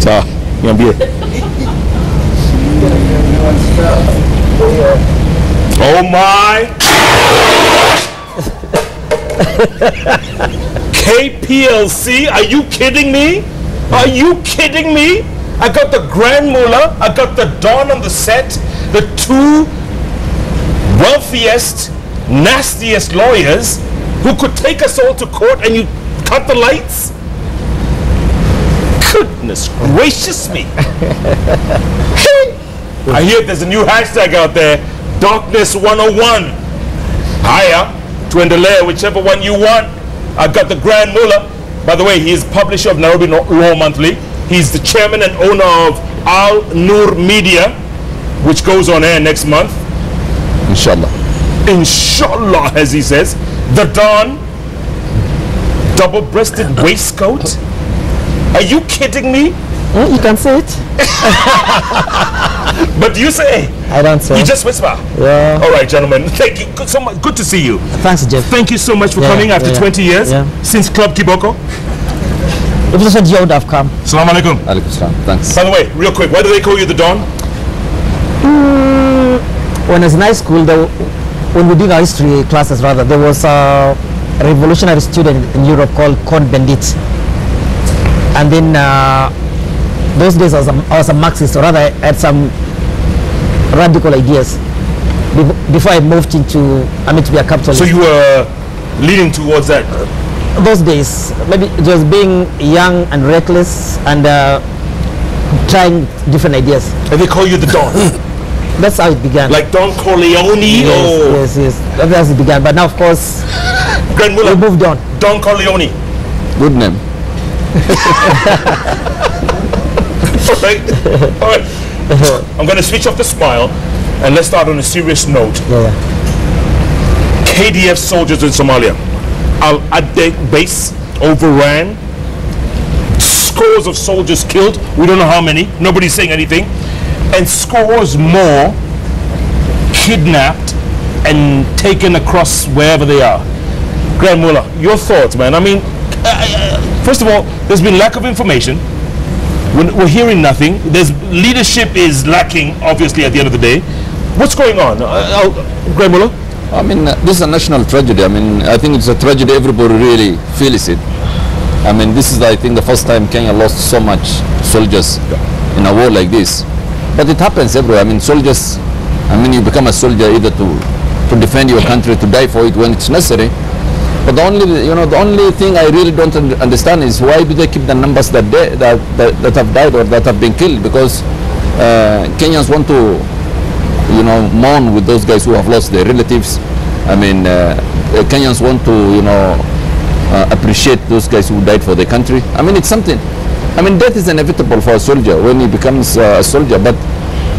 Ta, niambie. Oh my. KPLC, are you kidding me? Are you kidding me? I got the Grand Mullah, I got the Don on the set, the two wealthiest, nastiest lawyers who could take us all to court, and you cut the lights? Goodness gracious me. I hear there's a new hashtag out there, Darkness 101. Higher, Twendelea, whichever one you want. I got the Grand Mullah. By the way, he is publisher of Nairobi Law Monthly. He's the chairman and owner of Al Noor Media, which goes on air next month. Inshallah. Inshallah, as he says. The Don, double-breasted waistcoat. Are you kidding me? You can say it. But you say? I don't say. You just whisper? Yeah. All right, gentlemen. Thank you so much. Good to see you. Thanks, Jeff. Thank you so much for coming after 20 years since Club Kiboko. If it wasn't you, I would have come. Assalamu alaikum. Alaikum salam. Thanks. By the way, real quick, why do they call you the Don? When I was in high school, when we did our history classes, rather, there was a revolutionary student in Europe called Cohn-Bendit. And then those days I was a Marxist, or rather I had some radical ideas before I moved into, to be a capitalist. So you were leaning towards that? Those days, maybe it was being young and reckless and trying different ideas. And they call you the Don? That's how it began. Like Don Corleone? Yes, yes. That's how it began. But now, of course, Grand Mullah, we moved on. Don Corleone. Good name. All right. All right. I'm going to switch off the smile and let's start on a serious note. KDF soldiers in Somalia. Al-Adeg base overran. Scores of soldiers killed. We don't know how many. Nobody's saying anything. And scores more kidnapped and taken across wherever they are. Grand Mullah, your thoughts, man. I mean, first of all, there's been lack of information. We're hearing nothing. Leadership is lacking, obviously, at the end of the day. What's going on? Grand Mullah? I mean, this is a national tragedy. I mean, I think it's a tragedy. Everybody really feels it. I mean, this is, I think, the first time Kenya lost so much soldiers in a war like this. But it happens everywhere. I mean, soldiers, you become a soldier either to defend your country, to die for it when it's necessary. But the only thing I really don't understand is why do they keep the numbers that have died or that have been killed? Because Kenyans want to, mourn with those guys who have lost their relatives. I mean, Kenyans want to, appreciate those guys who died for their country. I mean, it's something. I mean, death is inevitable for a soldier when he becomes a soldier. But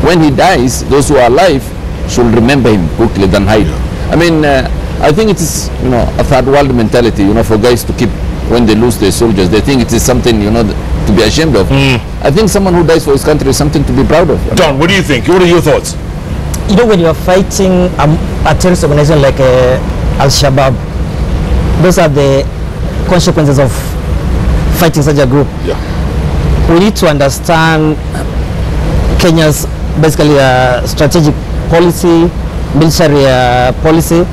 when he dies, those who are alive should remember him quickly than hide. I mean, I think it is, a third world mentality, for guys to keep, when they lose their soldiers, they think it is something, to be ashamed of. I think someone who dies for his country is something to be proud of. Don, what do you think? What are your thoughts? When you are fighting a terrorist organization like Al-Shabaab, those are the consequences of fighting such a group. We need to understand Kenya's basically strategic policy, military policy.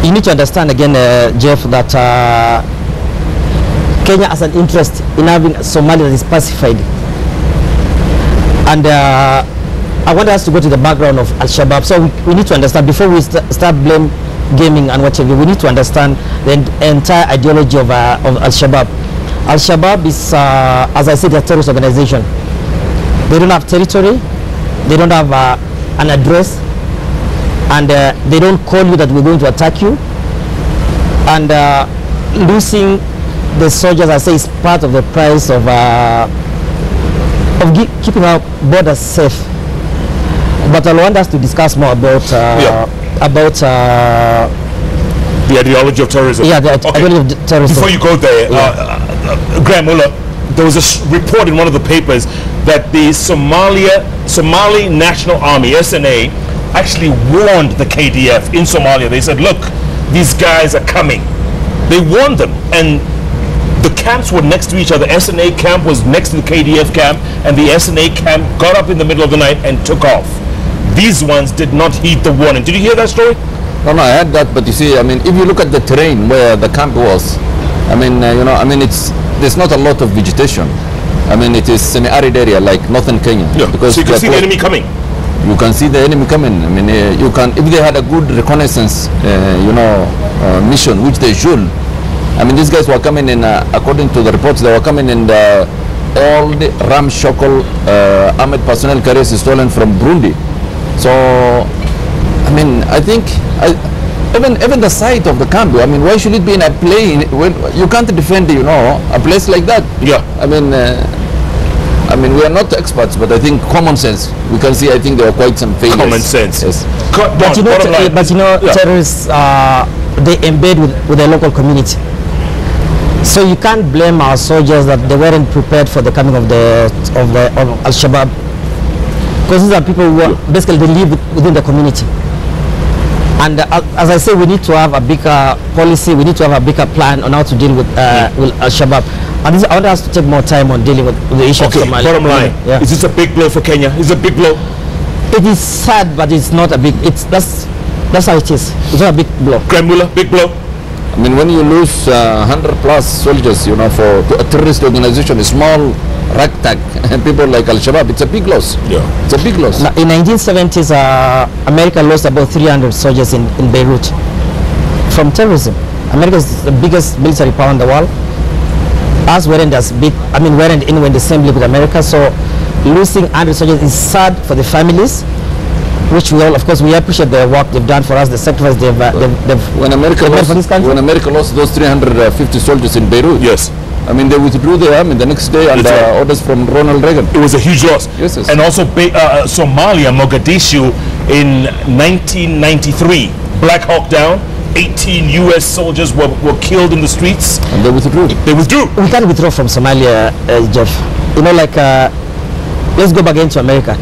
You need to understand again, Jeff, that Kenya has an interest in having Somalia that is pacified. And I want us to go to the background of Al-Shabaab. So we need to understand, before we start blame gaming and whatever, we need to understand the entire ideology of Al-Shabaab. Al-Shabaab is, as I said, a terrorist organization. They don't have territory, they don't have an address, and they don't call you that we're going to attack you. And losing the soldiers, I say, is part of the price of keeping our borders safe. But I want us to discuss more about the ideology of terrorism. Yeah, the ideology of terrorism. Before you go there, Grand Mullah, there was a report in one of the papers that the Somali National Army, SNA, actually warned the KDF in Somalia. They said, look, these guys are coming. They warned them. And The camps were next to each other. SNA camp was next to the KDF camp, and the SNA camp got up in the middle of the night and took off. These ones did not heed the warning. Did you hear that story? No, I had that, but you see, I mean, if you look at the terrain where the camp was, I mean, there's not a lot of vegetation. I mean, it is semi-arid area like northern Kenya. Yeah, because so you can see the enemy coming. You can see the enemy coming. I mean, you can, if they had a good reconnaissance, mission, which they should. I mean, these guys were coming in, according to the reports, they were coming in all the ramshackle armored personnel carriers stolen from Burundi. So, I mean, I think, even the site of the camp, I mean, why should it be in a plane when you can't defend, a place like that? Yeah. I mean, we are not experts, but I think common sense. We can see, I think there are quite some failures. Common sense. Yes. But terrorists, they embed with the local community. So you can't blame our soldiers that they weren't prepared for the coming of Al-Shabaab, because these are people who basically they live within the community. And as I say, we need to have a bigger policy. We need to have a bigger plan on how to deal with Al-Shabaab. And I want us to take more time on dealing with the issue of Somalia. Bottom line, is this a big blow for Kenya? Is it a big blow? It is sad, but it's not a big. That's how it is. It's not a big blow. Grand Mullah, big blow. I mean, when you lose 100+ soldiers, for a terrorist organization, a small ragtag, and people like Al-Shabaab, it's a big loss. Yeah, it's a big loss. Now, in 1970s, America lost about 300 soldiers in Beirut from terrorism. America is the biggest military power in the world. Us weren't as big. I mean, weren't anywhere in the same league with America. So losing 100 soldiers is sad for the families, which we all, of course, we appreciate the work they've done for us, the sacrifice they've when America lost for this country. When America lost those 350 soldiers in Beirut, yes, I mean, they withdrew the army the next day under orders from Ronald Reagan. It was a huge loss. Yes, yes. And also Somalia, Mogadishu in 1993, Black Hawk down. 18 U.S. soldiers were killed in the streets. And they withdrew. They withdrew. We can't withdraw from Somalia, Jeff. Let's go back into America.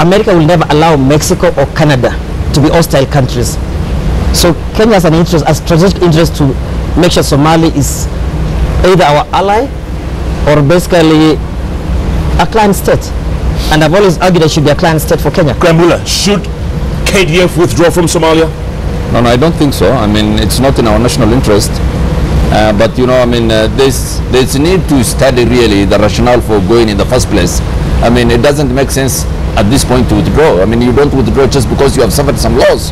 America will never allow Mexico or Canada to be hostile countries. So Kenya has an interest, a strategic interest, to make sure Somalia is either our ally or basically a client state. And I've always argued it should be a client state for Kenya. Grand Mullah, should KDF withdraw from Somalia? No, I don't think so. I mean, it's not in our national interest. But there's a need to study really the rationale for going in the first place. I mean, it doesn't make sense at this point to withdraw. I mean, you don't withdraw just because you have suffered some loss.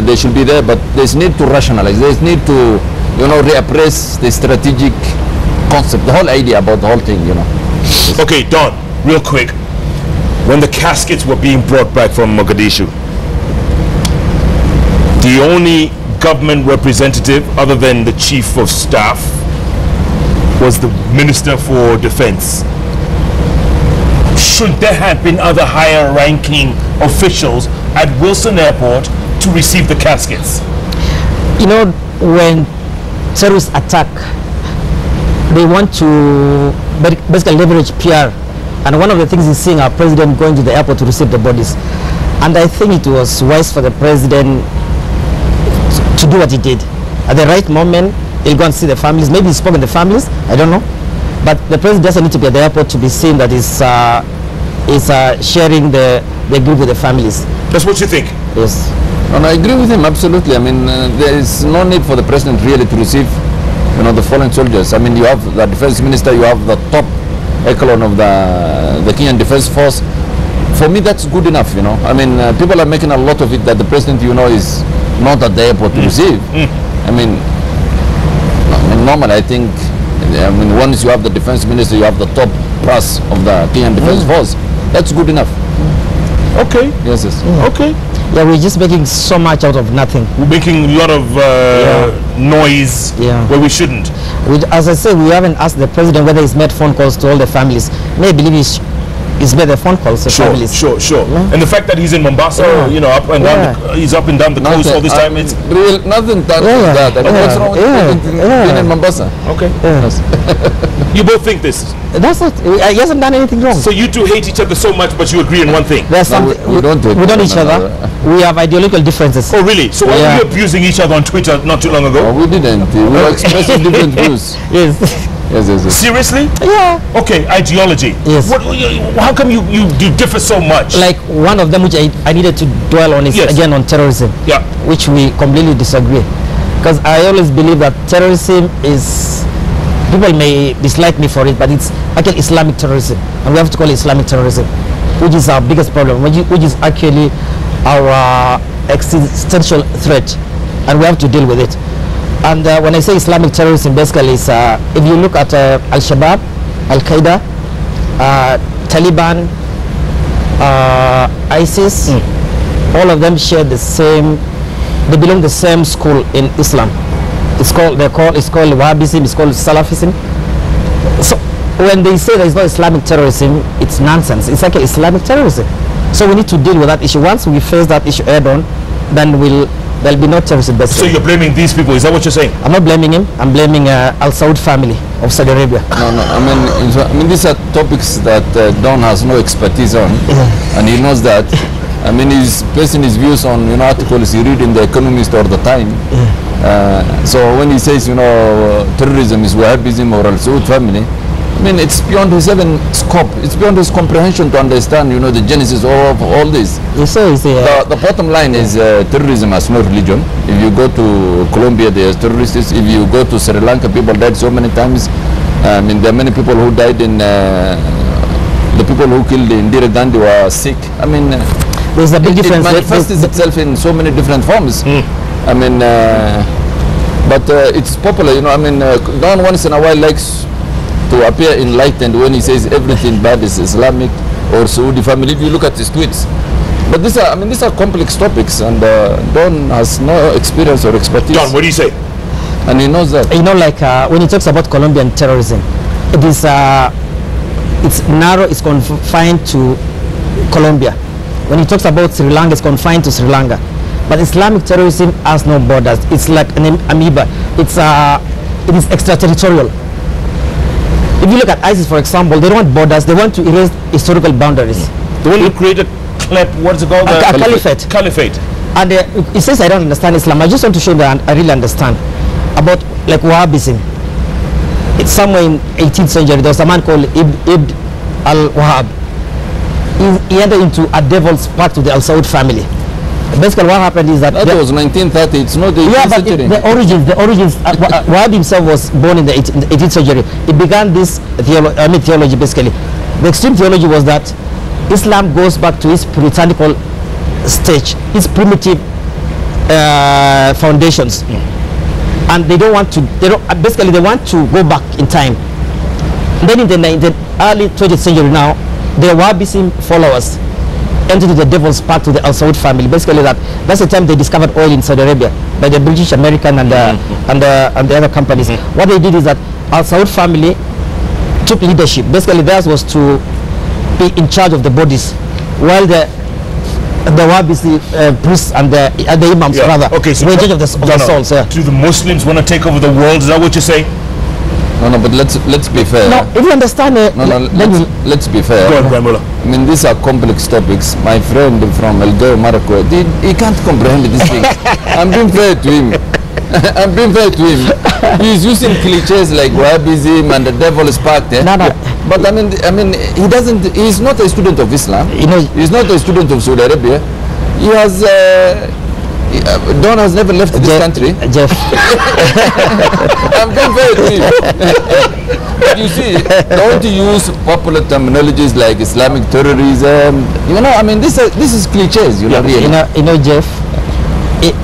They should be there, but there's need to rationalize. There's need to, reappraise the strategic concept, the whole idea about the whole thing, Okay, Don, real quick. When the caskets were being brought back from Mogadishu, the only government representative other than the chief of staff was the Minister for Defense. Should there have been other higher ranking officials at Wilson Airport to receive the caskets? When terrorists attack, they want to basically leverage PR. And one of the things is seeing our president going to the airport to receive the bodies. And I think it was wise for the president to do what he did. At the right moment, he'll go and see the families. Maybe he spoke to the families, I don't know. But the president doesn't need to be at the airport to be seen that he's sharing the grief with the families. That's what you think? Yes. And I agree with him, absolutely. I mean, there is no need for the president really to receive, the fallen soldiers. I mean, you have the defense minister, you have the top echelon of the Kenyan Defense Force. For me, that's good enough, I mean, people are making a lot of it that the president, is not at the airport to receive. I mean, normally I think, once you have the defense minister, you have the top brass of the Kenyan Defense Force. That's good enough. Okay. Yes, yes. Okay. Yeah, we're just making so much out of nothing. We're making a lot of noise where we shouldn't. As I say, we haven't asked the president whether he's made phone calls to all the families. May believe he's made the phone calls to families. Sure. Yeah. And the fact that he's in Mombasa, up and down, he's up and down the coast all this time. It's nothing that. I mean, what's wrong with being in Mombasa? Okay. Yes. You both think this. That's it. He hasn't done anything wrong. So you two hate each other so much, but you agree on one thing. There's No, something we don't hate we don't one each other. We have ideological differences. Oh, really? So why Yeah. were you abusing each other on Twitter not too long No, ago? we didn't. We were expressing different views. Yes. Yes. Seriously? Yeah. Okay, ideology. Yes. How come you differ so much? Like one of them which I needed to dwell on is Yes. again on terrorism, Yeah. which we completely disagree. Because I always believe that terrorism is, people may dislike me for it, but it's actually Islamic terrorism, and we have to call it Islamic terrorism, which is our biggest problem, which is actually our existential threat, and we have to deal with it. And when I say Islamic terrorism, basically is if you look at Al-Shabaab, Al-Qaeda, Taliban, ISIS, all of them share the same, they belong to the same school in Islam. It's called Wahhabism, it's called Salafism. So when they say there is no Islamic terrorism, it's nonsense. It's like Islamic terrorism. So we need to deal with that issue. Once we face that issue head on, then there'll be no terrorism. So you're blaming these people? Is that what you're saying? I'm not blaming him. I'm blaming Al Saud family of Saudi Arabia. No. I mean, these are topics that Don has no expertise on, and he knows that. I mean, he's placing his views on articles he read in the Economist all the time. So when he says terrorism is Wahhabism or Al Saud family, I mean, it's beyond his even scope. It's beyond his comprehension to understand the genesis of all this. You say, The bottom line is terrorism has no religion. If you go to Colombia, there's terrorists. If you go to Sri Lanka, people died so many times. I mean, there are many people who died in the people who killed Indira Gandhi were sick. I mean, there's a big difference. It manifests itself in so many different forms. I mean, but it's popular. I mean, Don once in a while likes to appear enlightened when he says everything bad is Islamic or Saudi family. If you look at his tweets, but these are complex topics, and Don has no experience or expertise. Don, what do you say? And he knows that. Like when he talks about Colombian terrorism, it is it's narrow. It's confined to Colombia. When he talks about Sri Lanka, it's confined to Sri Lanka. But Islamic terrorism has no borders. It's like an amoeba. It is extraterritorial. If you look at ISIS, for example, they don't want borders. They want to erase historical boundaries. They want to create a what's it called? A caliphate. Caliphate. And it says I don't understand Islam. I just want to show that I really understand about like Wahhabism. It's somewhere in 18th century. There was a man called Ibn al-Wahhab. He entered into a devil's pact with the Al Saud family. Basically, what happened is that was 1930. It's not the 18th century. The origins. Wahhab himself was born in the 18th century. He began this theology basically. The extreme theology was that Islam goes back to its puritanical stage, its primitive foundations, and they don't want to. Basically, they want to go back in time. Then in the early 20th century now, the Wahhabism followers entered the devil's pact to the Al Saud family. Basically, that's the time they discovered oil in Saudi Arabia by the British, American, and the other companies. What they did is that Al Saud family took leadership. Basically, theirs was to be in charge of the bodies, while the Wahhabis priests and the imams rather okay, so were in charge of the souls. Do the Muslims want to take over the world? Is that what you're saying? No, but let's be fair. No, if you understand let's be fair. Go on, Grand Mullah. I mean, these are complex topics. My friend from El Dorado, Morocco, he can't comprehend these things. I'm being fair to him. I'm being fair to him. He's using cliches like Wahhabism and the devil's pact. No. But I mean, he's not a student of Islam. He's not a student of Saudi Arabia. He has. Don has never left this country. Jeff. I'm being fair to him. But you see, don't use popular terminologies like Islamic terrorism. I mean, this is cliches. Really. Jeff.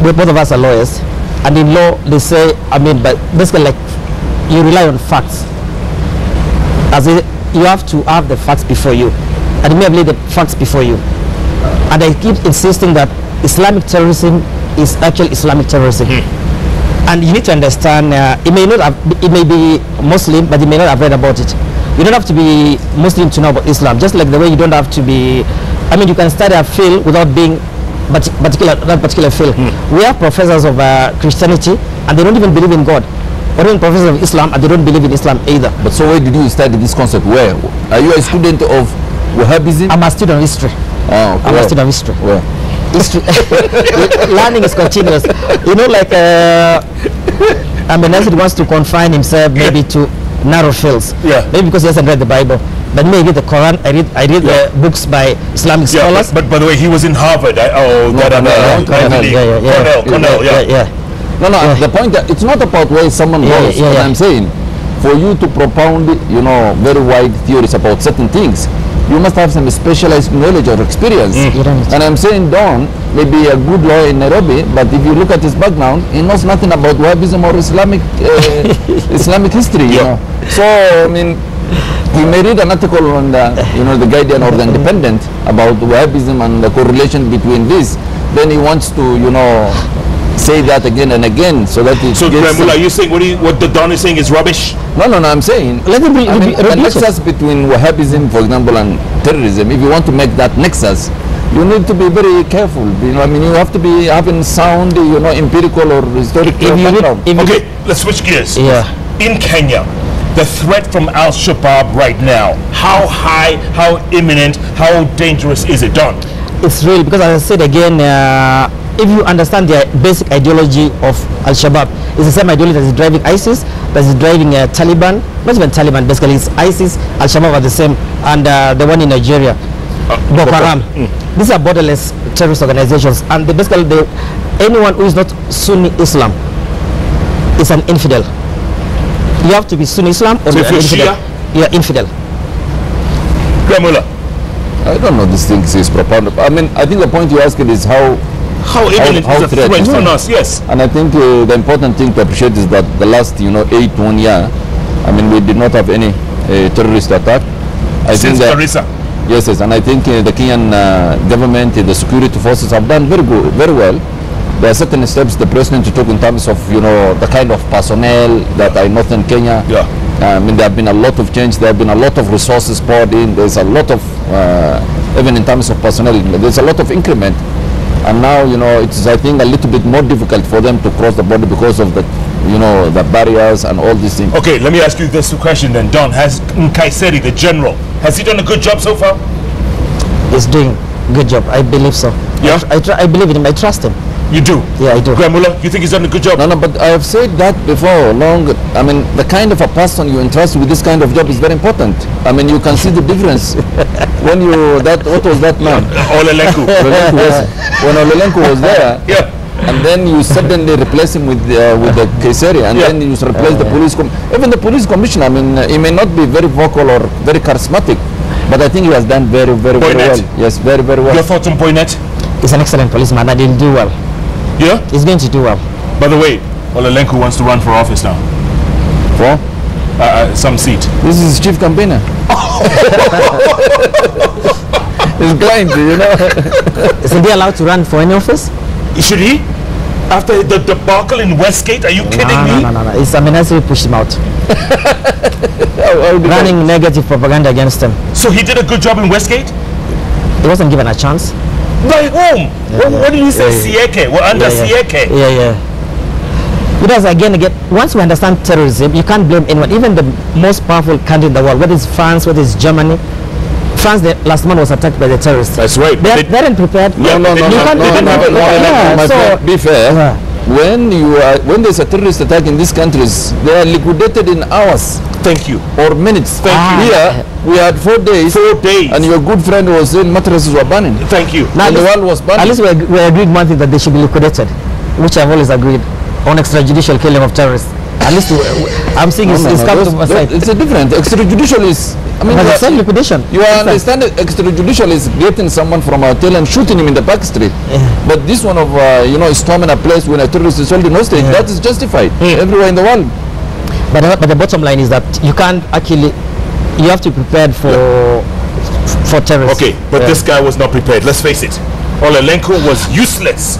Both of us are lawyers, and in law they say, but basically, like, you rely on facts. As you have to have the facts before you, and you may have laid the facts before you. And I keep insisting that Islamic terrorism is actually Islamic terrorism. And you need to understand, it may be Muslim, but you may not have read about it. You don't have to be Muslim to know about Islam, just like the way you don't have to be, you can study a field without being that particular field. We have professors of Christianity, and they don't even believe in God. or even professors of Islam, and they don't believe in Islam either. But so where did you study this concept? Where? Are you a student of Wahhabism? I'm a student of history. Oh, okay. I'm a student of history. Where? History. Learning is continuous. You know, like Ahmednasir wants to confine himself maybe to narrow fields. Yeah. Maybe because he hasn't read the Bible. But maybe the Quran, I read the books by Islamic scholars. But by the way, he was in Harvard. Cornell. Yeah. No, the point that it's not about where someone goes. What I'm saying, for you to propound, very wide theories about certain things, you must have some specialized knowledge or experience. And I'm saying Don may be a good lawyer in Nairobi, but if you look at his background, he knows nothing about Wahhabism or Islamic history. So I mean, he may read an article on the Guardian or the Independent about Wahhabism and the correlation between this. Then he wants to say that again and again, so that it. So Grand Mullah, you saying what the Don is saying is rubbish? No, I'm saying Let me the nexus between Wahhabism, for example, and terrorism. If you want to make that nexus, you need to be very careful. You have to be having sound, empirical or historical background. Okay, let's switch gears. Yeah. In Kenya, the threat from Al-Shabaab right now, how high, how imminent, how dangerous is it, Don? It's real, because as I said again, if you understand the basic ideology of Al-Shabaab, it's the same ideology that is driving ISIS, that is driving Taliban, not even Taliban, basically it's ISIS, Al-Shabaab are the same, and the one in Nigeria, Boko Haram. These are borderless terrorist organizations, and anyone who is not Sunni Islam is an infidel. You have to be Sunni Islam or So if you're infidel. Shia? You're infidel. Grand Mullah, I don't know these things is propounded. I mean, I think the point you asked is how imminent is the threat on us? Yes. And I think the important thing to appreciate is that the last 1 year, I mean, we did not have any terrorist attack. Since Garissa. Yes, and I think the Kenyan government, the security forces have done very well. There are certain steps the president took in terms of the kind of personnel that are in northern Kenya. Yeah. I mean, there have been a lot of change. There have been a lot of resources poured in. There's a lot of even in terms of personnel, there's a lot of increment. And now, it's, I think, a little bit more difficult for them to cross the border because of the, the barriers and all these things. Okay, let me ask you this question then. Don, has Nkaiseri, the general, has he done a good job so far? He's doing good job. I believe so. Yeah? I believe in him. I trust him. You do? Yeah, I do. Grand Mullah, you think he's done a good job? No, but I have said that before. I mean, the kind of a person you entrust with this kind of job is very important. I mean, you can see the difference when what was that man? Olelenku. When Olelenku was there. Yeah. And then you suddenly replace him with the Kayseri, and then you replace the police. Even the police commissioner. I mean, he may not be very vocal or very charismatic, but I think he has done very well. Yes, very well. Your thoughts on Boynet? He's an excellent policeman, and he'll do well. Yeah? He's going to do well. By the way, Olelenku wants to run for office now. For? Some seat. This is chief campaigner. He's blind, Isn't he allowed to run for any office? Should he? After the debacle in Westgate? Are you kidding me? No. It's Ahmednasir pushed him out. Running negative propaganda against him. So he did a good job in Westgate? He wasn't given a chance. By whom? What did you say? Sieke? We're under Sieke. Yeah. Because again, once we understand terrorism, you can't blame anyone. Even the most powerful country in the world, whether it's France, whether it's Germany. France, the last month was attacked by the terrorists. That's right. They weren't prepared. No. Be fair. When there's a terrorist attack in these countries, they are liquidated in hours. Thank you. Or minutes. Thank you. Here, we had 4 days. 4 days. And your good friend was saying mattresses were burning. Thank you. Now, and the world was burning. At least we agreed one thing, that they should be liquidated, which I've always agreed, on extrajudicial killing of terrorists. At least I'm saying it's come to my side. It's a different. Extrajudicial is, I mean, it's not liquidation. You understand that extrajudicial is getting someone from a hotel and shooting him in the back street. But this one of, storming a place when a terrorist is holding hostage, that is justified everywhere in the world. But the bottom line is that you can't actually, you have to be prepared for terrorists. Okay, but this guy was not prepared. Let's face it. Olelenku was useless.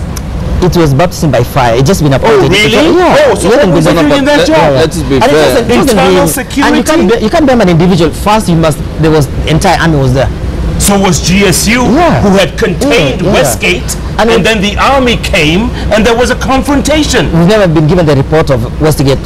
It was baptism by fire. It just been appointed. Oh, really? Yeah. So what was he doing in that job? Let's be fair. Internal security. And you can't blame an individual. First, there was entire army was there. So was GSU, Yeah. who had contained Yeah. Westgate, And and then the army came, and there was a confrontation. We've never been given the report of Westgate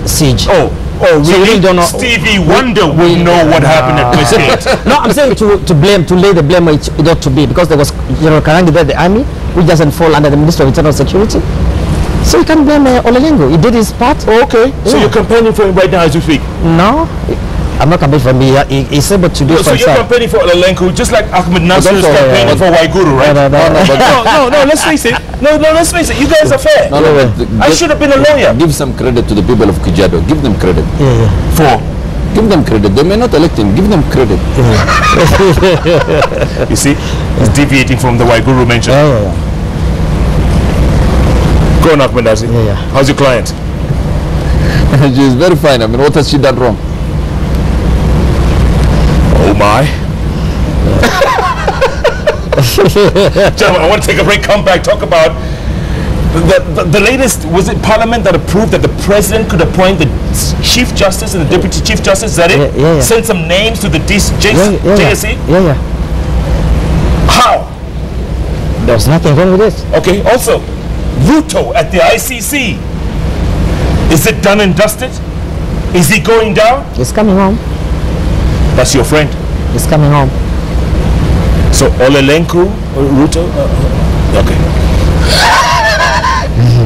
siege. Oh, So we really? don't know. Stevie Wonder will know what happened at Westgate. No, I'm saying to lay the blame where it ought to be, because there was General Koinange there, the army, which doesn't fall under the Ministry of Internal Security. So you can't blame Olelengo. He did his part. Okay, so Yeah. you're campaigning for him right now as we speak. No, I'm not campaigning for me. He's able to do So for you're himself. campaigning for Olelenko, just like Ahmednasir is also, campaigning for Waiguru, right? No. No, let's face it. No, let's face it. You guys are fair. No, no, but I should have been a lawyer. Give some credit to the people of Kajiado. Give them credit. For Give them credit. They may not elect him. Give them credit. you see, he's deviating from the Waiguru mention. Go on, Ahmednasir. Yeah. How's your client? She is very fine. I mean, what has she done wrong? Oh my. Gentlemen, I want to take a break, come back, talk about the latest. Was it Parliament that approved that the President could appoint the Chief Justice and the Deputy Chief Justice? Is that it? Yeah. Send some names to the JSC? Yeah. How? There's nothing wrong with it. Okay, also, Ruto at the ICC. Is it done and dusted? Is he going down? He's coming home. That's your friend. He's coming home. So Olelenko, Ruto, okay.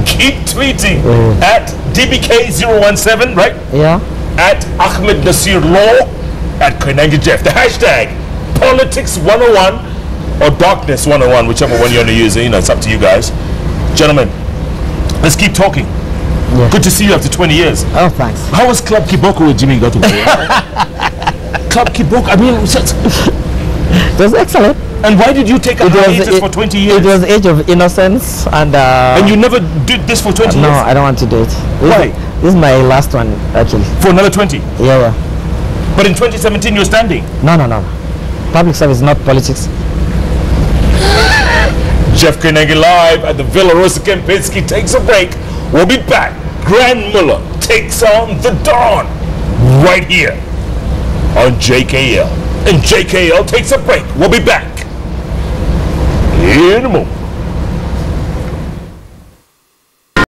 Keep tweeting at DBK017, right? Yeah. At Ahmednasir Law, at Koinange Jeff. The hashtag Politics 101 or Darkness 101, whichever one you want to use. You know, it's up to you guys. Gentlemen, let's keep talking. Yeah. Good to see you after 20 years. Oh, thanks. How was Club Kiboko with Jimmy Goto? Club Kiboko, I mean, It was excellent. and why did you take a hiatus for 20 years? It was age of innocence, and And you never did this for 20 no, years? I don't want to do it. Why? This is my last one, actually. For another 20? Yeah. But in 2017 you're standing. No. Public service is not politics. Jeff Koinange live at the Villa Rosa Kempinski takes a break. We'll be back. Grand Mullah takes on the Dawn right here on JKL. And JKL takes a break. We'll be back in a moment.